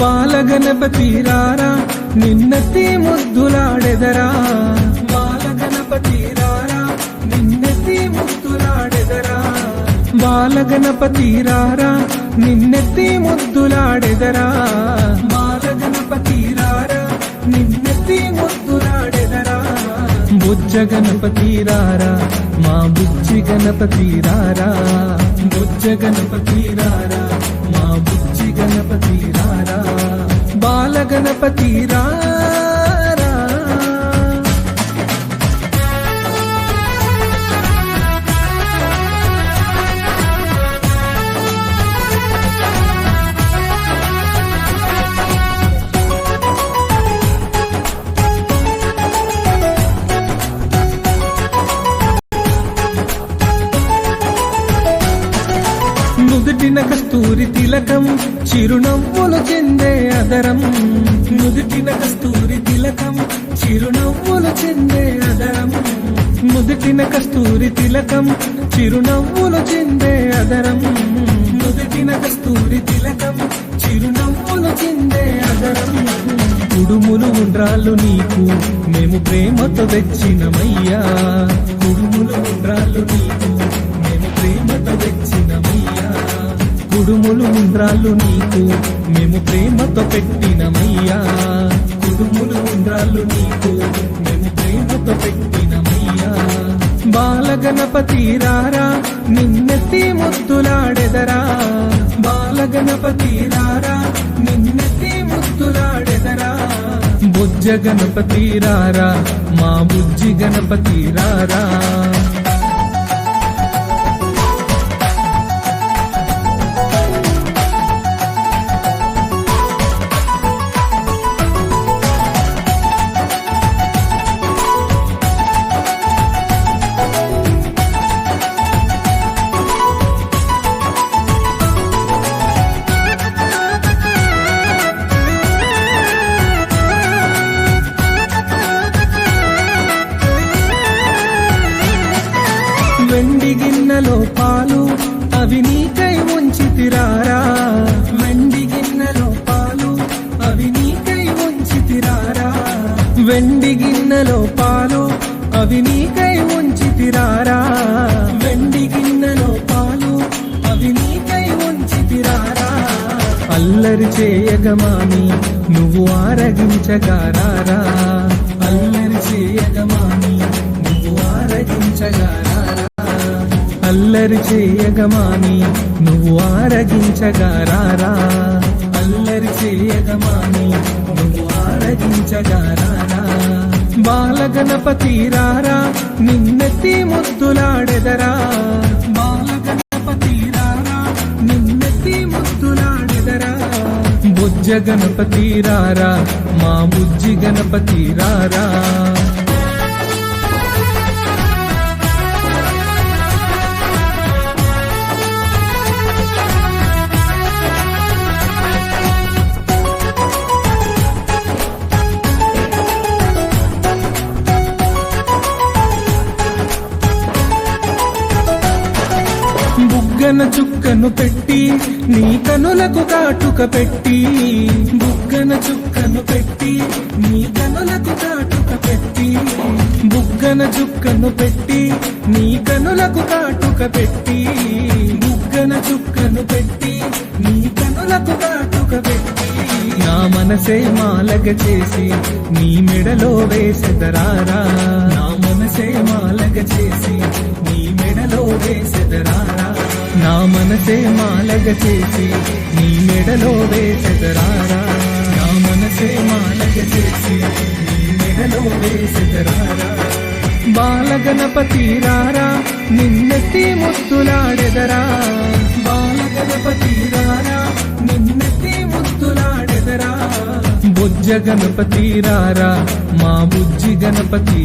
బాలగణపతి రారా నిన్నెత్తి ముద్దులాడెదరా, బాలగణపతి రారా నిన్నెత్తి ముద్దులాడెదరా, బాలగణపతి రారా నిన్నెత్తి ముద్దులాడెదరా, బాలగణపతి రారా నిన్నెత్తి ముద్దులాడెదరా. బుజ్జ గణపతి రారా మా బుజ్జి గణపతి రారా, బుజ్జ గణపతి రారా మా బుజ్జి గణపతి రారా, బాలగణపతి రారా. నుదుటిన కస్తూరి తిలకం చిరునవ్వులు చెందే అదరం, నుదుటిన కస్తూరి తిలకం చిరునవ్వులు చెందే అదరం, నుదుటిన కస్తూరి తిలకం చిరునవ్వులు చెందే అదరం, నుదుటిన కస్తూరి తిలకం చిరునవ్వులు చెందే అదరం. కుడుములు ఉండ్రాళ్ళు నీకు మేము ప్రేమతో తెచ్చినమయ్యా, కుడుములు ఉండ్రాళ్ళు నీకు మేము ప్రేమతో తెచ్చినమయ్యా, కుడుములు ఉండ్రాళ్ళు నీకు మేము ప్రేమతో పెట్టినమయ్యా, కుడుములు ఉండ్రాళ్ళు నీకు మేము ప్రేమతో పెట్టినమయ్యా. బాలగణపతి రారా నిన్నెత్తి ముద్దులాడెదరా, బాలగణపతి రారా నిన్నెత్తి ముద్దులాడెదరా. బుజ్జ గణపతి రారా మా బుజ్జి గణపతి రారా. వెండి గిన్నెలో పాలు అవి నీకై ఉంచితిరారా, వెండి గిన్నెలో పాలు అవి నీకై ఉంచితిరారా, వెండి గిన్నెలో పాలు అవి నీకై ఉంచితిరారా, వెండి గిన్నెలో పాలు అవి నీకై ఉంచితిరారా. అల్లరి చేయగమాని నువ్వు ఆరగించగారారా, అల్లరి చేయగమాని నువ్వు ఆరగించగారారా, అల్లరి చేయగమాని నువ్వు ఆరగించగారారా, అల్లరి చేయగమాని నువ్వు ఆరగించగారారా. బాలగణపతి రారా నిన్నెత్తి ముద్దులాడెదరా, బాలగణపతి రారా నిన్నెత్తి ముద్దులాడెదరా. బుజ్జ గణపతి రారా మా బుజ్జి గణపతి రారా. బుగ్గన చుక్కను పెట్టి నీ కనులకు కాటుక పెట్టి, బుగ్గన చుక్కను పెట్టి నీ కనులకు కాటుక పెట్టి, బుగ్గన చుక్కను పెట్టి నీ కనులకు కాటుక పెట్టి, బుగ్గన చుక్కను పెట్టి నీ కనులకు కాటుక పెట్టి. నా మనసే మాలగ చేసి నీ మెడలో వేసెదరారా, నా మనసే మాలగ చేసి నీ మెడలో వేసెదరారా, నా మనసే మాలగ చేసి నీ మెడలో వేసెదరారా, నా మనసే మాలగ చేసి నీ మెడలో వేసెదరారా. బాలగణపతి రారా నిన్నెత్తి ముద్దులాడెదరా, బాలగణపతి రారా నిన్నెత్తి ముద్దులాడెదరా. బుజ్జ గణపతి రారా మా బుజ్జి గణపతి